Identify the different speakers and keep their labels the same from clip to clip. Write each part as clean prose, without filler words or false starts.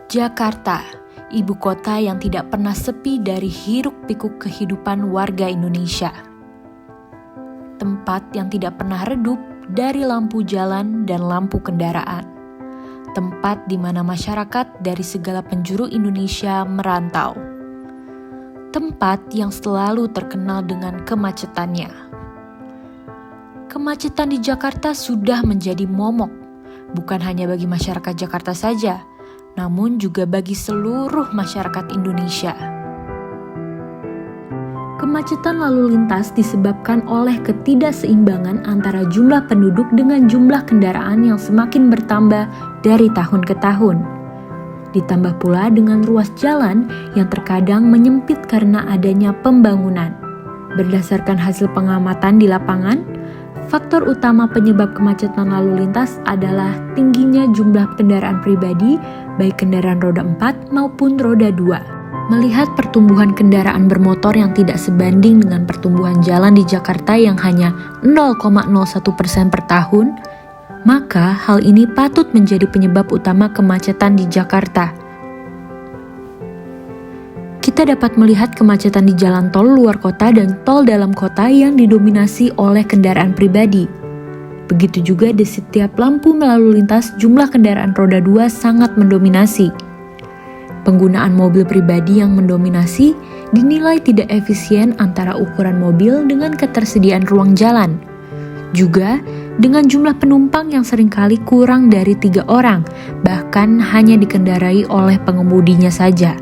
Speaker 1: Jakarta, ibu kota yang tidak pernah sepi dari hiruk-pikuk kehidupan warga Indonesia. Tempat yang tidak pernah redup dari lampu jalan dan lampu kendaraan. Tempat di mana masyarakat dari segala penjuru Indonesia merantau. Tempat yang selalu terkenal dengan kemacetannya. Kemacetan di Jakarta sudah menjadi momok, bukan hanya bagi masyarakat Jakarta saja, namun juga bagi seluruh masyarakat Indonesia. Kemacetan lalu lintas disebabkan oleh ketidakseimbangan antara jumlah penduduk dengan jumlah kendaraan yang semakin bertambah dari tahun ke tahun. Ditambah pula dengan ruas jalan yang terkadang menyempit karena adanya pembangunan. Berdasarkan hasil pengamatan di lapangan, faktor utama penyebab kemacetan lalu lintas adalah tingginya jumlah kendaraan pribadi, baik kendaraan roda 4 maupun roda 2. Melihat pertumbuhan kendaraan bermotor yang tidak sebanding dengan pertumbuhan jalan di Jakarta yang hanya 0,01% per tahun, maka hal ini patut menjadi penyebab utama kemacetan di Jakarta. Kita dapat melihat kemacetan di jalan tol luar kota dan tol dalam kota yang didominasi oleh kendaraan pribadi. Begitu juga di setiap lampu lalu lintas jumlah kendaraan roda 2 sangat mendominasi. Penggunaan mobil pribadi yang mendominasi dinilai tidak efisien antara ukuran mobil dengan ketersediaan ruang jalan. Juga dengan jumlah penumpang yang seringkali kurang dari 3 orang, bahkan hanya dikendarai oleh pengemudinya saja.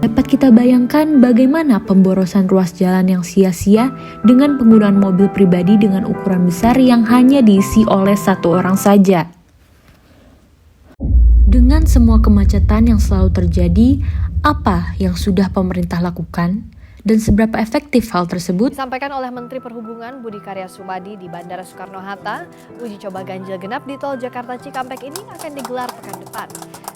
Speaker 1: Dapat kita bayangkan bagaimana pemborosan ruas jalan yang sia-sia dengan penggunaan mobil pribadi dengan ukuran besar yang hanya diisi oleh 1 orang saja. Dengan semua kemacetan yang selalu terjadi, apa yang sudah pemerintah lakukan? Dan seberapa efektif hal tersebut?
Speaker 2: Disampaikan oleh Menteri Perhubungan Budi Karya Sumadi di Bandara Soekarno-Hatta, uji coba ganjil genap di tol Jakarta Cikampek ini akan digelar pekan depan.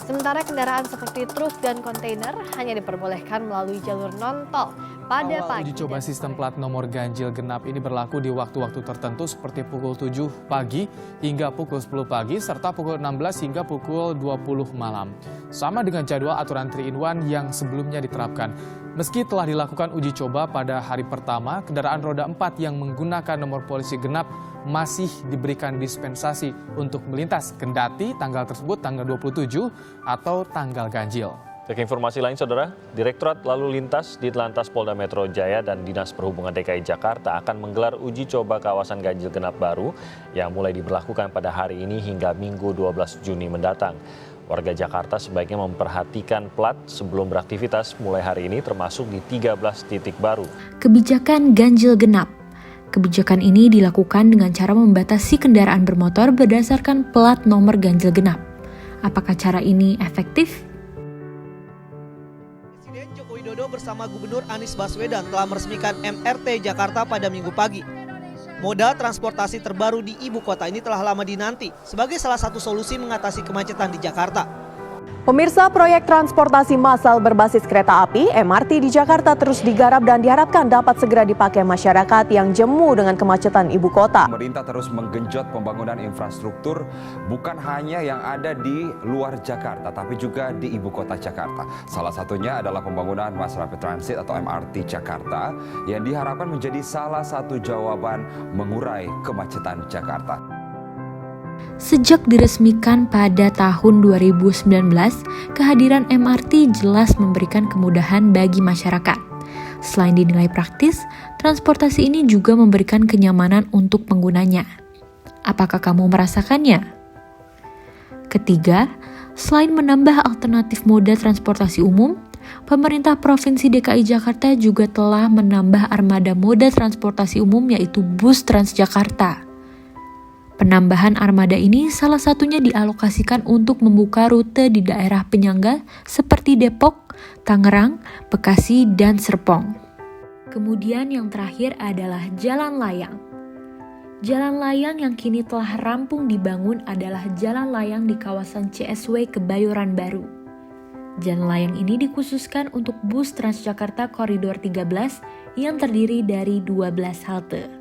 Speaker 2: Sementara kendaraan seperti truk dan kontainer hanya diperbolehkan melalui jalur non-tol pada pagi.
Speaker 3: Uji coba sistem plat nomor ganjil genap ini berlaku di waktu-waktu tertentu seperti pukul 7 pagi hingga pukul 10 pagi serta pukul 16 hingga pukul 20 malam. Sama dengan jadwal aturan 3-in-1 yang sebelumnya diterapkan. Meski telah dilakukan uji coba pada hari pertama, kendaraan roda 4 yang menggunakan nomor polisi genap masih diberikan dispensasi untuk melintas kendati tanggal tersebut tanggal 27 atau tanggal ganjil.
Speaker 4: Ke informasi lain, Saudara, Direktorat Lalu Lintas di Telantas Polda Metro Jaya dan Dinas Perhubungan DKI Jakarta akan menggelar uji coba kawasan ganjil genap baru yang mulai diberlakukan pada hari ini hingga Minggu 12 Juni mendatang. Warga Jakarta sebaiknya memperhatikan plat sebelum beraktivitas mulai hari ini termasuk di 13 titik baru.
Speaker 1: Kebijakan ganjil genap. Kebijakan ini dilakukan dengan cara membatasi kendaraan bermotor berdasarkan plat nomor ganjil genap. Apakah cara ini efektif?
Speaker 5: Presiden Joko Widodo bersama Gubernur Anies Baswedan telah meresmikan MRT Jakarta pada Minggu pagi. Moda transportasi terbaru di ibu kota ini telah lama dinanti sebagai salah satu solusi mengatasi kemacetan di Jakarta.
Speaker 6: Pemirsa, proyek transportasi massal berbasis kereta api MRT di Jakarta terus digarap dan diharapkan dapat segera dipakai masyarakat yang jemu dengan kemacetan ibu kota.
Speaker 7: Pemerintah terus menggenjot pembangunan infrastruktur bukan hanya yang ada di luar Jakarta tapi juga di ibu kota Jakarta. Salah satunya adalah pembangunan Mass Rapid Transit atau MRT Jakarta yang diharapkan menjadi salah satu jawaban mengurai kemacetan Jakarta.
Speaker 1: Sejak diresmikan pada tahun 2019, kehadiran MRT jelas memberikan kemudahan bagi masyarakat. Selain dinilai praktis, transportasi ini juga memberikan kenyamanan untuk penggunanya. Apakah kamu merasakannya? Ketiga, selain menambah alternatif moda transportasi umum, pemerintah Provinsi DKI Jakarta juga telah menambah armada moda transportasi umum yaitu bus Transjakarta. Penambahan armada ini salah satunya dialokasikan untuk membuka rute di daerah penyangga seperti Depok, Tangerang, Bekasi, dan Serpong. Kemudian yang terakhir adalah Jalan Layang. Jalan layang yang kini telah rampung dibangun adalah jalan layang di kawasan CSW Kebayoran Baru. Jalan layang ini dikhususkan untuk bus Transjakarta Koridor 13 yang terdiri dari 12 halte.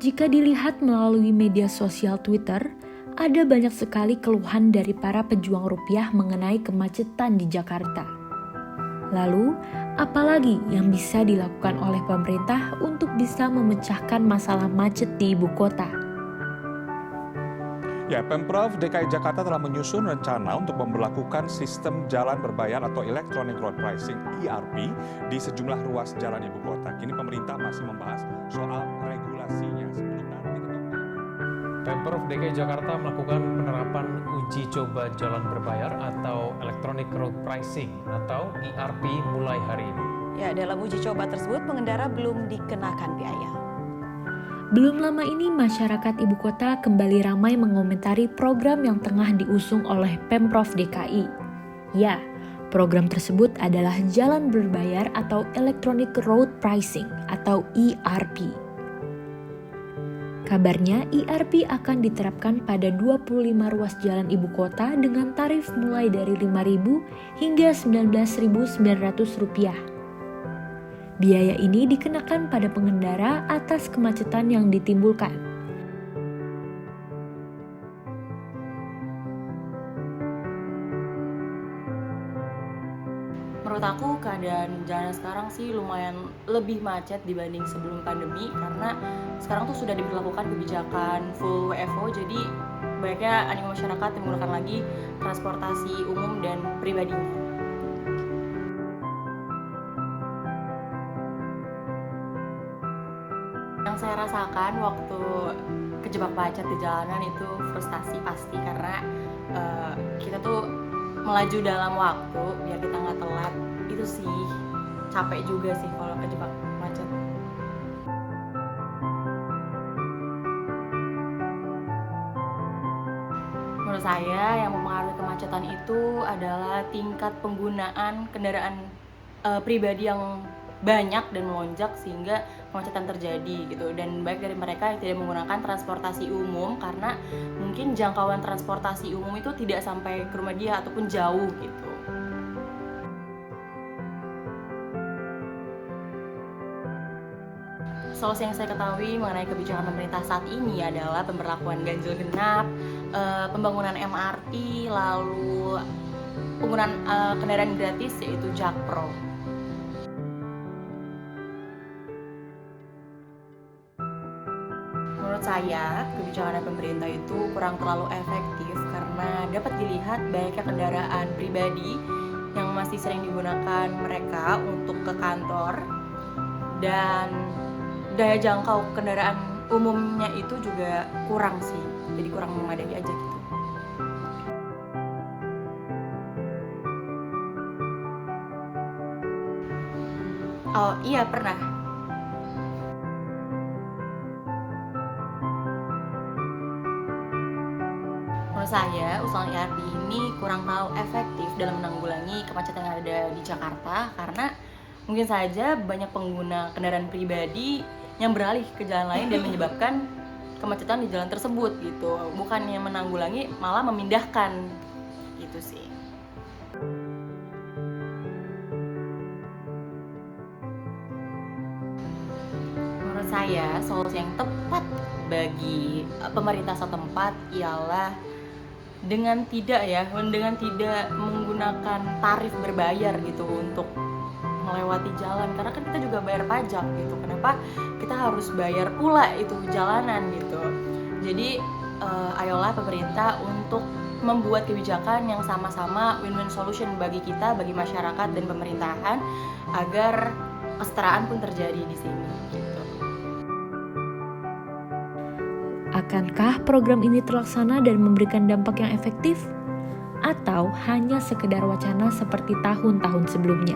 Speaker 1: Jika dilihat melalui media sosial Twitter, ada banyak sekali keluhan dari para pejuang rupiah mengenai kemacetan di Jakarta. Lalu, apalagi yang bisa dilakukan oleh pemerintah untuk bisa memecahkan masalah macet di ibu kota?
Speaker 8: Ya, Pemprov DKI Jakarta telah menyusun rencana untuk memberlakukan sistem jalan berbayar atau Electronic Road Pricing (ERP) di sejumlah ruas jalan ibu kota. Kini pemerintah masih membahas soal regulasinya sebelum nanti
Speaker 3: Pemprov DKI Jakarta melakukan penerapan uji coba jalan berbayar atau Electronic Road Pricing atau ERP mulai hari ini.
Speaker 9: Ya, dalam uji coba tersebut pengendara belum dikenakan biaya.
Speaker 1: Belum lama ini masyarakat ibu kota kembali ramai mengomentari program yang tengah diusung oleh Pemprov DKI. Ya, program tersebut adalah jalan berbayar atau Electronic Road Pricing atau ERP. Kabarnya ERP akan diterapkan pada 25 ruas jalan ibu kota dengan tarif mulai dari Rp5.000 hingga Rp19.900. Biaya ini dikenakan pada pengendara atas kemacetan yang ditimbulkan.
Speaker 10: Menurut aku keadaan jalan sekarang sih lumayan lebih macet dibanding sebelum pandemi karena sekarang tuh sudah diberlakukan kebijakan full WFO, jadi banyaknya animo masyarakat yang menggunakan lagi transportasi umum dan pribadinya. Yang saya rasakan waktu kejebak macet di jalanan itu frustasi pasti karena kita tuh melaju dalam waktu biar kita nggak telat. Itu sih capek juga sih kalau kejebak macet. Menurut saya yang mempengaruhi kemacetan itu adalah tingkat penggunaan kendaraan pribadi yang banyak dan melonjak sehingga kemacetan terjadi gitu, dan baik dari mereka yang tidak menggunakan transportasi umum karena mungkin jangkauan transportasi umum itu tidak sampai ke rumah dia ataupun jauh gitu. Solusi yang saya ketahui mengenai kebijakan pemerintah saat ini adalah pemberlakuan ganjil genap, pembangunan MRT, lalu penggunaan kendaraan gratis yaitu Jakpro. Menurut saya, kebijakan pemerintah itu kurang terlalu efektif karena dapat dilihat banyaknya kendaraan pribadi yang masih sering digunakan mereka untuk ke kantor, dan daya jangkau kendaraan umumnya itu juga kurang sih, jadi kurang memadai aja gitu. Oh iya, pernah. Menurut saya, usulan ERP ini kurang tahu efektif dalam menanggulangi kemacetan yang ada di Jakarta karena mungkin saja banyak pengguna kendaraan pribadi yang beralih ke jalan lain dan menyebabkan kemacetan di jalan tersebut gitu. Bukannya menanggulangi, malah memindahkan gitu sih. Menurut saya, solusi yang tepat bagi pemerintah setempat ialah dengan tidak menggunakan tarif berbayar gitu untuk melewati jalan, karena kan kita juga bayar pajak gitu. Kenapa kita harus bayar pula itu jalanan gitu? Jadi ayolah pemerintah untuk membuat kebijakan yang sama-sama win-win solution bagi kita, bagi masyarakat dan pemerintahan, agar kesetaraan pun terjadi di sini gitu.
Speaker 1: Akankah program ini terlaksana dan memberikan dampak yang efektif? Atau hanya sekedar wacana seperti tahun-tahun sebelumnya?